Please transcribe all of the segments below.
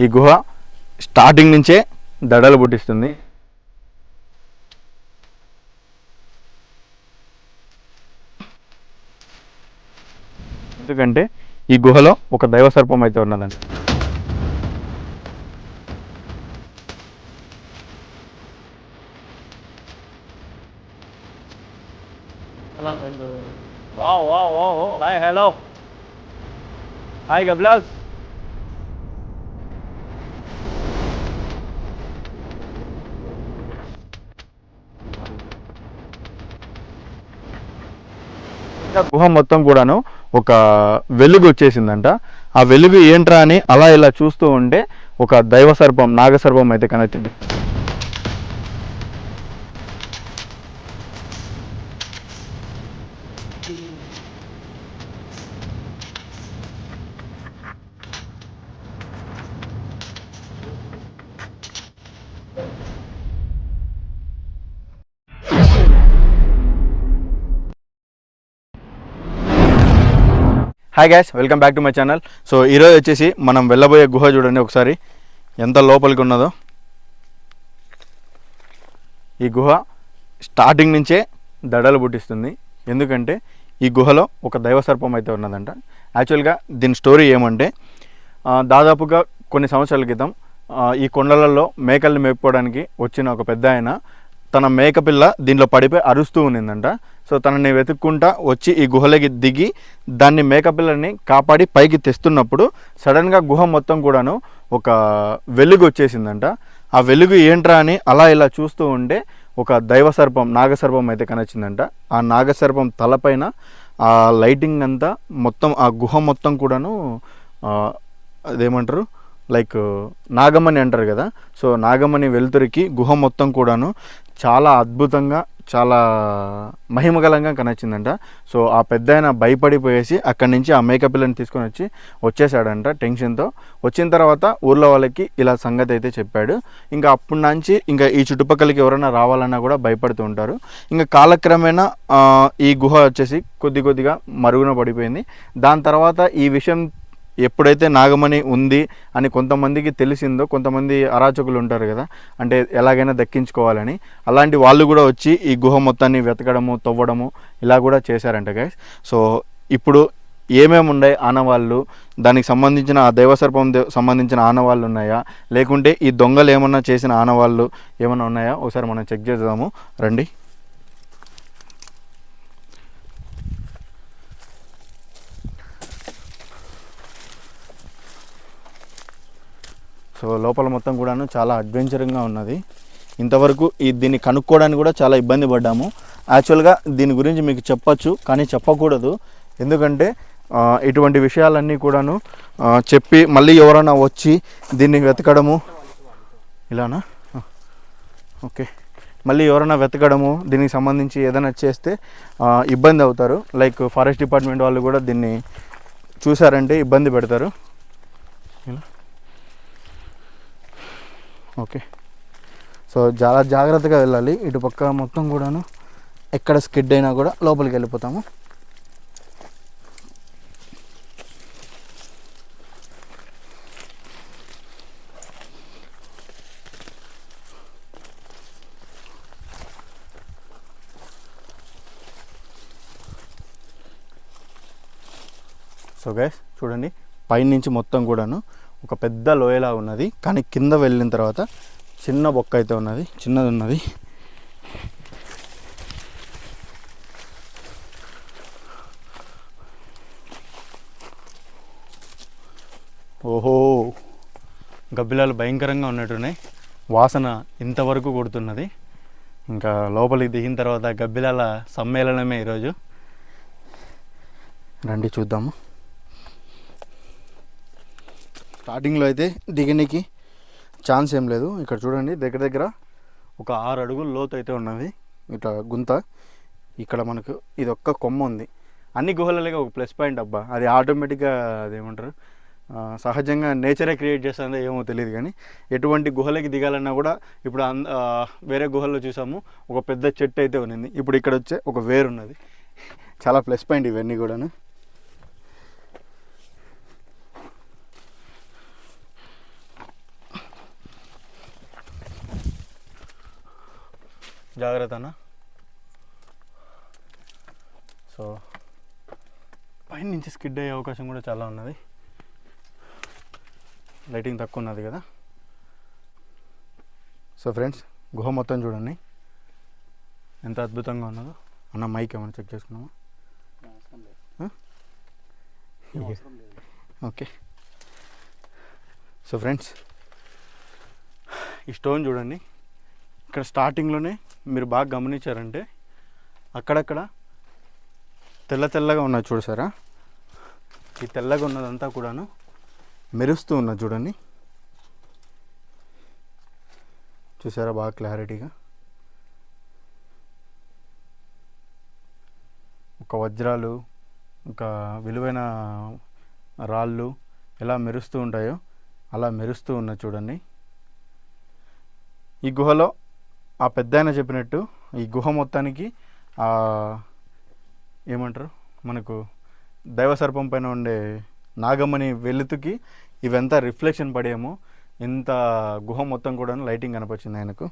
ఈ గుహ స్టార్టింగ్ నుంచే దడలు పుట్టిస్తుంది. ఎందుకంటే ఈ గుహలో ఒక దైవ సర్పం అయితే ఉన్నదండి. Hi, hello. Hi, Gablas. గుహ మొత్తం కూడాను ఒక వెలుగు వచ్చేసిందంట. ఆ వెలుగు ఏంట్రా అని అలా ఇలా చూస్తూ ఉంటే ఒక దైవ సర్పం, నాగసర్పం అయితే కనొచ్చింది. Hi guys, welcome back to my channel. So ఈరోజు వచ్చేసి మనం వెళ్ళబోయే గుహ చూడండి ఒకసారి ఎంత లోపలికి ఉన్నదో. ఈ గుహ స్టార్టింగ్ నుంచే దడలు పుట్టిస్తుంది. ఎందుకంటే ఈ గుహలో ఒక దైవ సర్పం అయితే ఉన్నదంట. యాక్చువల్గా దీని స్టోరీ ఏమంటే, దాదాపుగా కొన్ని సంవత్సరాల క్రితం ఈ కొండలలో మేకల్ని మేపుకోవడానికి వచ్చిన ఒక పెద్ద ఆయన తన మేకపిల్ల దీంట్లో పడిపోయి అరుస్తూ ఉన్నిందంట. సో తనని వెతుక్కుంటా వచ్చి ఈ గుహలోకి దిగి దాన్ని మేకపిల్లని కాపాడి పైకి తెస్తున్నప్పుడు సడన్గా గుహ మొత్తం కూడాను ఒక వెలుగు వచ్చేసిందంట. ఆ వెలుగు ఏంట్రా అని అలా ఇలా చూస్తూ ఉంటే ఒక దైవ సర్పం, నాగసర్పం అయితే కనొచ్చిందంట. ఆ నాగసర్పం తలపైన ఆ లైటింగ్ అంతా మొత్తం ఆ గుహ మొత్తం కూడాను అదేమంటారు, లైక్ నాగమణి అంటారు కదా. సో నాగమణి వెలుతురికి గుహ మొత్తం కూడాను చాలా అద్భుతంగా, చాలా మహిమగలంగా కనొచ్చిందంట. సో ఆ పెద్ద ఆయన భయపడిపోయేసి అక్కడి నుంచి ఆ మేకపిల్లని తీసుకొని వచ్చేసాడంట టెన్షన్తో. వచ్చిన తర్వాత ఊర్లో వాళ్ళకి ఇలా సంగతి అయితే చెప్పాడు. ఇంకా అప్పటి నుంచి ఇంకా ఈ చుట్టుపక్కలకి ఎవరైనా రావాలన్నా కూడా భయపడుతూ ఉంటారు. ఇంకా కాలక్రమేణా ఈ గుహ వచ్చేసి కొద్దిగా మరుగున పడిపోయింది. దాని తర్వాత ఈ విషయం ఎప్పుడైతే నాగమణి ఉంది అని కొంతమందికి తెలిసిందో, కొంతమంది అరాచకులు ఉంటారు కదా, అంటే ఎలాగైనా దక్కించుకోవాలని, అలాంటి వాళ్ళు కూడా వచ్చి ఈ గుహ మొత్తాన్ని వెతకడము, తవ్వడము ఇలా కూడా చేశారంట గైస్. సో ఇప్పుడు ఏమేమి ఉన్నాయి ఆనవాళ్ళు, దానికి సంబంధించిన ఆ దైవసర్పం సంబంధించిన ఆనవాళ్ళు ఉన్నాయా, లేకుంటే ఈ దొంగలు ఏమన్నా చేసిన ఆనవాళ్ళు ఏమన్నా ఉన్నాయా ఒకసారి మనం చెక్ చేద్దాము రండి. సో లోపల మొత్తం కూడాను చాలా అడ్వెంచరింగ్గా ఉన్నది. ఇంతవరకు దీన్ని కనుక్కోవడానికి కూడా చాలా ఇబ్బంది పడ్డాము. యాక్చువల్గా దీని గురించి మీకు చెప్పచ్చు, కానీ చెప్పకూడదు. ఎందుకంటే ఇటువంటి విషయాలన్నీ కూడాను చెప్పి మళ్ళీ ఎవరైనా వచ్చి దీన్ని వెతకడము ఇలానా, ఓకే, మళ్ళీ ఎవరైనా వెతకడము దీనికి సంబంధించి ఏదైనా చేస్తే ఇబ్బంది అవుతారు. లైక్ ఫారెస్ట్ డిపార్ట్మెంట్ వాళ్ళు కూడా దీన్ని చూసారంటే ఇబ్బంది పెడతారు. ఓకే, సో చాలా జాగ్రత్తగా వెళ్ళాలి. ఇటు పక్క మొత్తం కూడాను ఎక్కడ స్కిడ్ అయినా కూడా లోపలికి వెళ్ళిపోతాము. సో గైస్ చూడండి, పైనుంచి మొత్తం కూడాను ఒక పెద్ద లోయలా ఉన్నది, కానీ కింద వెళ్ళిన తర్వాత చిన్న బొక్క అయితే ఉన్నది, చిన్నది ఉన్నది. ఓహో, గబ్బిలాలు భయంకరంగా ఉన్నట్టున్నాయి. వాసన ఇంతవరకు కొడుతున్నది. ఇంకా లోపలికి దిగిన తర్వాత గబ్బిలాల సమ్మేళనమే ఈరోజు. రండి చూద్దాము. స్టార్టింగ్లో అయితే దిగనికి ఛాన్స్ ఏం లేదు. ఇక్కడ చూడండి, దగ్గర ఒక 6 అడుగుల లోతు అయితే ఉన్నది. ఇట్లా గుంత ఇక్కడ మనకు ఇది ఒక్క కొమ్మ ఉంది. అన్ని గుహలకి ఒక ప్లస్ పాయింట్ అబ్బా, అది ఆటోమేటిక్గా అదేమంటారు, సహజంగా నేచరే క్రియేట్ చేస్తుందో ఏమో తెలియదు. కానీ ఎటువంటి గుహలకి దిగాలన్నా కూడా ఇప్పుడు వేరే గుహల్లో చూసాము ఒక పెద్ద చెట్టు అయితే ఉన్నది, ఇప్పుడు ఇక్కడ వచ్చే ఒక వేరు ఉన్నది. చాలా ప్లస్ పాయింట్ ఇవన్నీ కూడాను. జాగ్రత్త అన్న. సో పైన నుంచి స్కిడ్ అయ్యే అవకాశం కూడా చాలా ఉన్నది. లైటింగ్ తక్కువ ఉన్నది కదా. సో ఫ్రెండ్స్, గుహ మొత్తం చూడండి ఎంత అద్భుతంగా ఉన్నదో. అన్న మైక్ ఏమైనా చెక్ చేసుకున్నామా? ఓకే. సో ఫ్రెండ్స్, ఈ స్టోన్ చూడండి. ఇక్కడ స్టార్టింగ్లోనే మీరు బాగా గమనించారంటే అక్కడక్కడ తెల్లగా ఉన్నది చూసారా? ఈ తెల్లగా ఉన్నదంతా కూడాను మెరుస్తూ ఉన్నది చూడండి. చూసారా బాగా క్లారిటీగా? ఒక వజ్రాలు, ఒక విలువైన రాళ్ళు ఎలా మెరుస్తూ ఉంటాయో అలా మెరుస్తూ ఉన్నది చూడండి. ఈ గుహలో ఆ పెద్దాయన చెప్పినట్టు ఈ గుహ మొత్తానికి ఏమంటారు, మనకు దైవసర్పం పైన ఉండే నాగమణి వెలుతుకి ఇవంతా రిఫ్లెక్షన్ పడేమో ఇంత గుహ మొత్తం కూడా లైటింగ్ కనపచ్చింది ఆయనకు.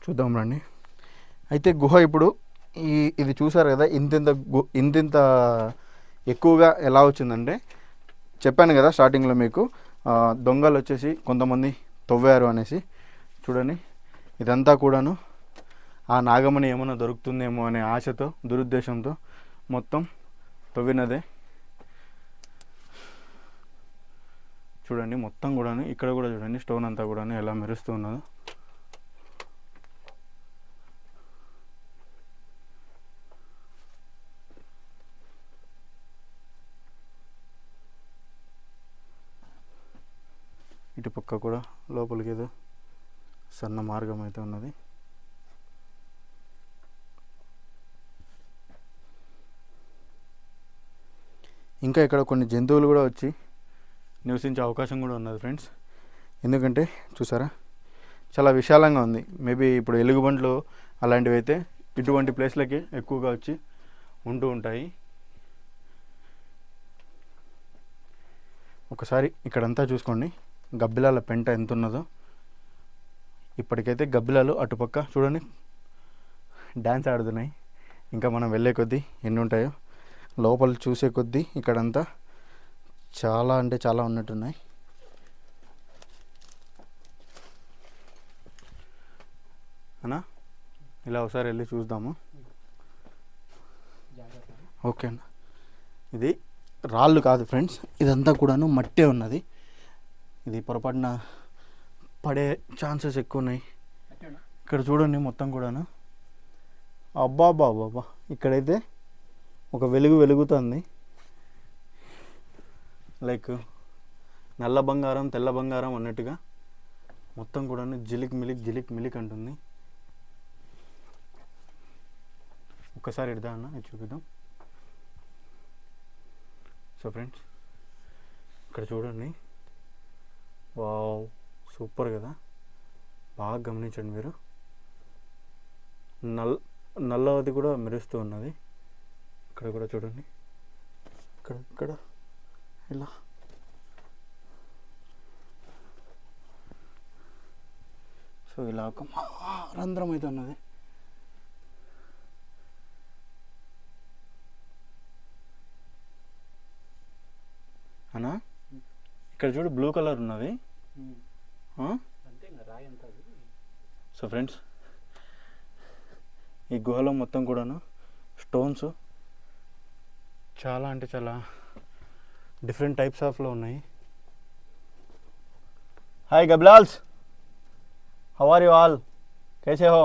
చూద్దాం రండి. అయితే గుహ ఇప్పుడు ఇది చూసారు కదా, ఇంతింత ఎక్కువగా ఎలా వచ్చిందంటే, చెప్పాను కదా స్టార్టింగ్లో మీకు, దొంగలు వచ్చేసి కొంతమంది తవ్వారు అనేసి. చూడండి, ఇదంతా కూడాను ఆ నాగమణి ఏమైనా దొరుకుతుందేమో అనే ఆశతో, దురుద్దేశంతో మొత్తం తవ్వినదే. చూడండి మొత్తం కూడాను, ఇక్కడ కూడా చూడండి స్టోన్ అంతా కూడాను ఎలా మెరుస్తూ ఉన్నదో. ఇటు పక్క కూడా లోపలికి ఏదో సన్న మార్గం అయితే ఉన్నది. ఇంకా ఇక్కడ కొన్ని జంతువులు కూడా వచ్చి నివసించే అవకాశం కూడా ఉన్నది ఫ్రెండ్స్. ఎందుకంటే చూసారా చాలా విశాలంగా ఉంది. మేబీ ఇప్పుడు ఎలుగుబంట్లు అలాంటివి అయితే ఇటువంటి ప్లేస్లకి ఎక్కువగా వచ్చి ఉంటూ ఉంటాయి. ఒకసారి ఇక్కడంతా చూసుకోండి, గబ్బిలాల పెంట ఎంత ఉన్నదో. ఇప్పటికైతే గబ్బిలాలు అటుపక్క చూడండి డ్యాన్స్ ఆడుతున్నాయి. ఇంకా మనం వెళ్ళే కొద్దీ ఎన్ని ఉంటాయో, లోపల చూసే కొద్దీ ఇక్కడంతా చాలా అంటే చాలా ఉన్నట్టున్నాయి. అన్నా ఇలా ఒకసారి వెళ్ళి చూద్దాము. ఓకే అన్న. ఇది రాళ్ళు కాదు ఫ్రెండ్స్, ఇదంతా కూడాను మట్టే ఉన్నది. ఇది పొరపాటున పడే ఛాన్సెస్ ఎక్కువ ఉన్నాయి. ఇక్కడ చూడండి మొత్తం కూడాను. అబ్బా బాబా, ఇక్కడైతే ఒక వెలుగుతుంది. లైక్ నల్ల బంగారం తెల్ల బంగారం అన్నట్టుగా మొత్తం కూడాను జిలిక్ మిలిక్ అంటుంది. ఒక్కసారి ఇడదా అన్న, ఇది చూపిద్దాం. సో ఫ్రెండ్స్, ఇక్కడ చూడండి, వావ్ సూపర్ కదా. బాగా గమనించండి మీరు, నల్లది కూడా మెరుస్తూ ఉన్నది. ఇక్కడ కూడా చూడండి, ఇక్కడ ఇలా. సో ఇలా ఒక రంధ్రం అయితే ఉన్నది. అన్నా ఇక్కడ చూడు బ్లూ కలర్ ఉన్నది. సో ఫ్రెండ్స్, ఈ గుహలో మొత్తం కూడాను స్టోన్స్ చాలా అంటే చాలా డిఫరెంట్ టైప్స్ ఆఫ్లో ఉన్నాయి. హాయ్ గబ్లాల్స్, హౌ ఆర్ యూ ఆల్, कैसे हो?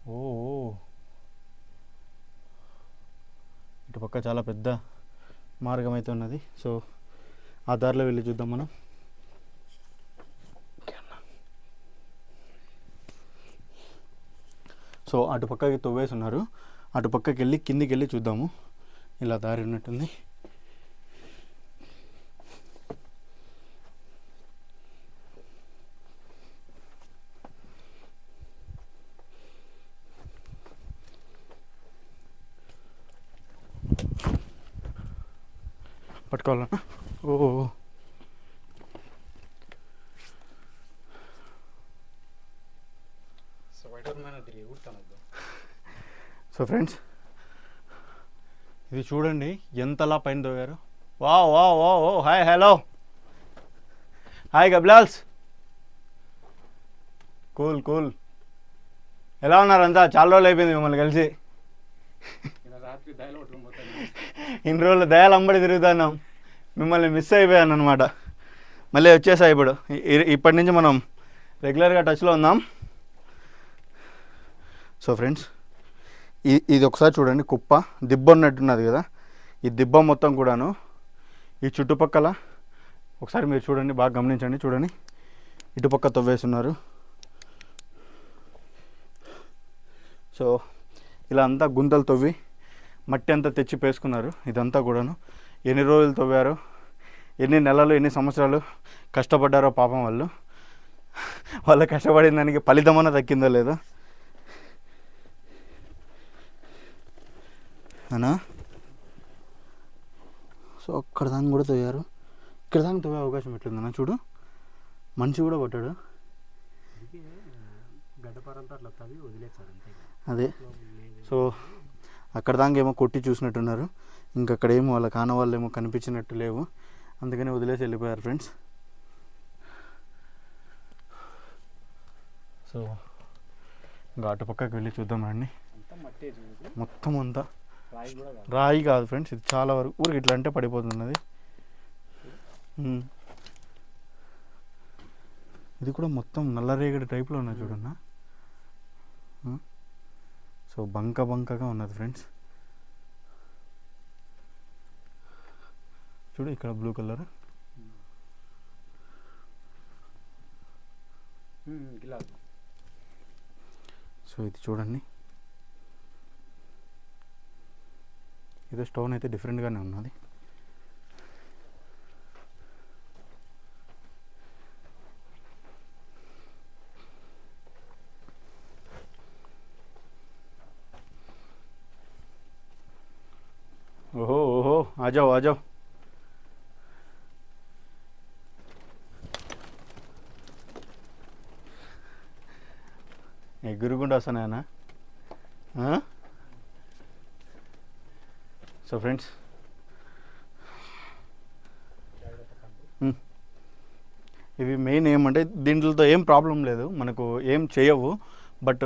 ఓ ఇటు పక్క చాలా పెద్ద మార్గం అయితే ఉన్నది. సో ఆ దారిలో వెళ్ళి చూద్దాం మనం. సో అటు పక్కకి తవ్వేసి ఉన్నారు, అటు పక్కకి వెళ్ళి కిందికి వెళ్ళి చూద్దాము. ఇలా దారి ఉన్నట్టుంది. పట్టుకోవాలన్నా? ఓ So why don't so friends ఇది చూడండి ఎంతలా పైన తవ్వారు. వా వా వా ఓ హాయ్ హలో హాయ్ గబ్లాల్స్. Cool cool. ఎలా ఉన్నారంతా? చాలా రోజులు అయిపోయింది మిమ్మల్ని కలిసి. ఇన్ని రోజులు దయాలు అంబడి తిరుగుతున్నాం, మిమ్మల్ని మిస్ అయిపోయాను అనమాట. మళ్ళీ వచ్చేసా ఇప్పుడు. ఇప్పటి నుంచి మనం రెగ్యులర్గా టచ్లో ఉందాం. సో ఫ్రెండ్స్ ఇది ఒకసారి చూడండి, కుప్ప దిబ్బ ఉన్నట్టున్నది కదా. ఈ దిబ్బ మొత్తం కూడాను ఈ చుట్టుపక్కల ఒకసారి మీరు చూడండి, బాగా గమనించండి. చూడండి ఇటుపక్క తవ్వేస్తున్నారు. సో ఇలా అంతా గుంతలు తవ్వి మట్టి అంతా తెచ్చి పేసుకున్నారు. ఇదంతా కూడాను ఎన్ని రోజులు తవ్వారో, ఎన్ని నెలలు, ఎన్ని సంవత్సరాలు కష్టపడ్డారో పాపం వాళ్ళు కష్టపడిన దానికి ఫలితమన్నా దక్కిందో లేదో అనా. సో అక్కడ దాన్ని కూడా తవ్వారు. ఇక్కడ దాకా తవ్వే అవకాశం ఎట్లుందన్నా చూడు, మనిషి కూడా కొట్టాడు. అదే సో అక్కడ దాకా ఏమో కొట్టి చూసినట్టున్నారు, ఇంకక్కడేమో వాళ్ళ కానవాళ్ళు ఏమో కనిపించినట్టు లేవు, అందుకని వదిలేసి వెళ్ళిపోయారు ఫ్రెండ్స్. సో ఇంకా అటు పక్కకి వెళ్ళి చూద్దామండి. మొత్తం అంతా రాయి కాదు ఫ్రెండ్స్, ఇది చాలా వరకు ఊరికి ఇట్లా అంటే పడిపోతున్నది. ఇది కూడా మొత్తం నల్లరేగడి టైప్లో ఉన్నది చూడన్నా. సో బంకగా ఉన్నది ఫ్రెండ్స్. చూడు ఇక్కడ బ్లూ కలర్. సో ఇది చూడండి, ఏదో స్టోన్ అయితే డిఫరెంట్గానే ఉన్నది. ఓహో ఓహో ఆజాओ ఆజాओ. ఎగురుకుంటూ వస్తానా. సో ఫ్రెండ్స్ ఇవి మెయిన్ ఏమంటే దీంట్లతో ఏం ప్రాబ్లం లేదు, మనకు ఏం చేయవు. బట్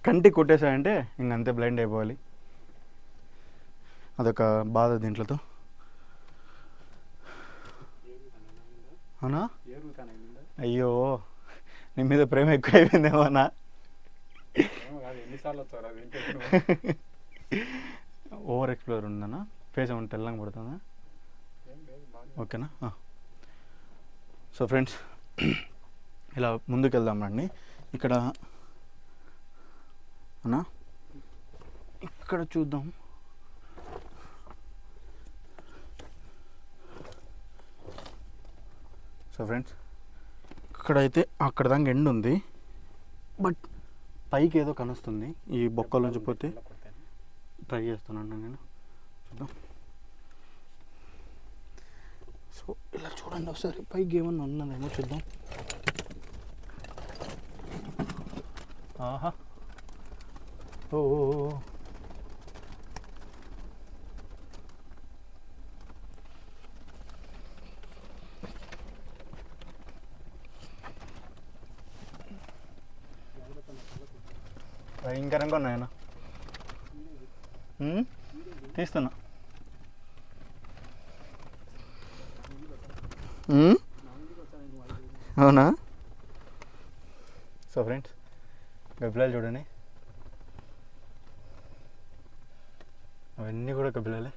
కంటి కొట్టేసాయంటే ఇంకంతే బ్లైండ్ అయిపోవాలి, అదొక బాధ దీంట్లతో. అవునా? అయ్యో నీ మీద ప్రేమ ఎక్కువ అయిపోయిందేమో అన్నా. ఓవర్ ఎక్స్ప్లోర్ ఉందన్నా. ఫేస్ ఏమన్నా తెల్లంగా పడుతుందా? ఓకేనా. సో ఫ్రెండ్స్ ఇలా ముందుకు వెళ్దామండి. ఇక్కడ అన్నా ఇక్కడ చూద్దాం. సో ఫ్రెండ్స్ ఇక్కడైతే అక్కడ దాకా ఎండ్ ఉంది, బట్ పైకి ఏదో కనుస్తుంది. ఈ బొక్కల నుంచి పోతే ట్రై చేస్తున్నాను నేను, చూద్దాం. సో ఇలా చూడండి ఒకసారి, పైకి ఏమన్నా ఉన్నదేమో చూద్దాం. ఆహా ఓ భయంకరంగా ఉన్నాయన్న. తీస్తున్నా. అవునా? సో ఫ్రెండ్స్ గబ్బిలాలు చూడండి, అవన్నీ కూడా గబ్బిలాలే.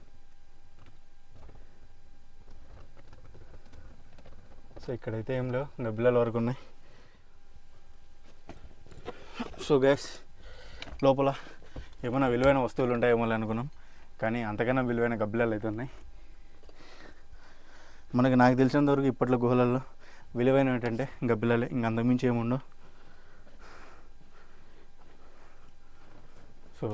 సో ఇక్కడైతే ఏం లేవు, గబ్బిలాల వరకు ఉన్నాయి. సో గైస్ లోపల ఏమైనా విలువైన వస్తువులు ఉంటాయేమో అనుకున్నాం, కానీ అంతకన్నా విలువైన గబ్బిలాలు అయితే ఉన్నాయి. నాకు తెలిసినంతవరకు ఇప్పట్లో గుహలలో విలువైన ఏంటంటే గబ్బిలాలే, ఇంక అంతకుమించి ఏముండవు. సో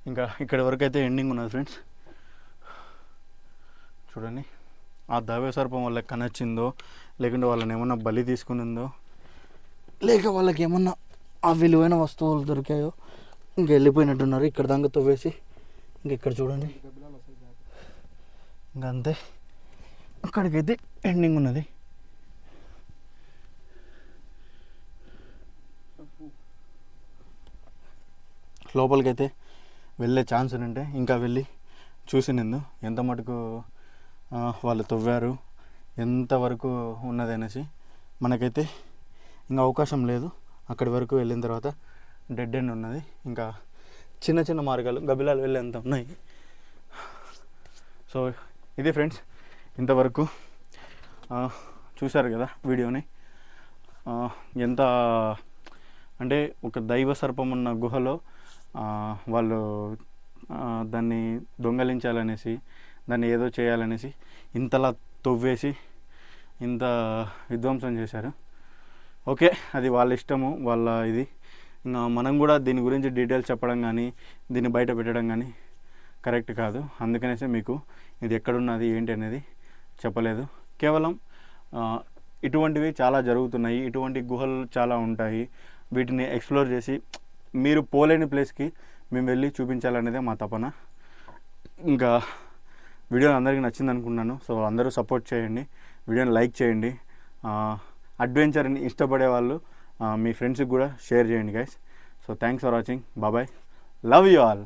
ఇంకా ఇక్కడి వరకు అయితే ఎండింగ్ ఉన్నది ఫ్రెండ్స్. చూడండి ఆ దైవ సర్పం వాళ్ళకి కనొచ్చిందో, లేకుంటే వాళ్ళని ఏమన్నా బలి తీసుకునిందో, లేక వాళ్ళకి ఏమన్నా ఆ విలువైన వస్తువులు దొరికాయో ఇంక వెళ్ళిపోయినట్టున్నారు. ఇక్కడ దాకా తవ్వేసి ఇక్కడ చూడండి, ఇంకా అంతే, అక్కడికైతే ఎండింగ్ ఉన్నది. లోపలికైతే వెళ్ళే ఛాన్స్ ఉంటే ఇంకా వెళ్ళి చూసినందు ఎంత మటుకు వాళ్ళు తవ్వారు, ఎంతవరకు ఉన్నది అనేసి. మనకైతే ఇంకా అవకాశం లేదు. అక్కడి వరకు వెళ్ళిన తర్వాత డెడ్ ఎండ్ ఉన్నది. ఇంకా చిన్న చిన్న మార్గాలు గబిలాలు వెళ్ళేంత ఉన్నాయి. సో ఇది ఫ్రెండ్స్, ఇంతవరకు చూశారు కదా వీడియోని. ఎంత అంటే ఒక దైవ సర్పం ఉన్న గుహలో వాళ్ళు దాన్ని దొంగలించాలనేసి, దాన్ని ఏదో చేయాలనేసి ఇంతలా తవ్వేసి ఇంత విధ్వంసం చేశారు. ఓకే, అది వాళ్ళ ఇష్టము, వాళ్ళ ఇది. ఇంకా మనం కూడా దీని గురించి డీటెయిల్స్ చెప్పడం కానీ, దీన్ని బయట పెట్టడం కానీ కరెక్ట్ కాదు. అందుకనేసి మీకు ఇది ఎక్కడున్నది ఏంటి అనేది చెప్పలేదు. కేవలం ఇటువంటివి చాలా జరుగుతున్నాయి, ఇటువంటి గుహలు చాలా ఉంటాయి. వీటిని ఎక్స్ప్లోర్ చేసి మీరు పోలేని ప్లేస్కి మేము వెళ్ళి చూపించాలనేదే మా తపన. ఇంకా వీడియో అందరికీ నచ్చింది అనుకున్నాను. సో అందరూ సపోర్ట్ చేయండి, వీడియోని లైక్ చేయండి. అడ్వెంచర్ని ఇష్టపడే వాళ్ళు మీ ఫ్రెండ్స్కి కూడా షేర్ చేయండి guys. So thanks for watching, బాబాయ్, లవ్ యూ ఆల్.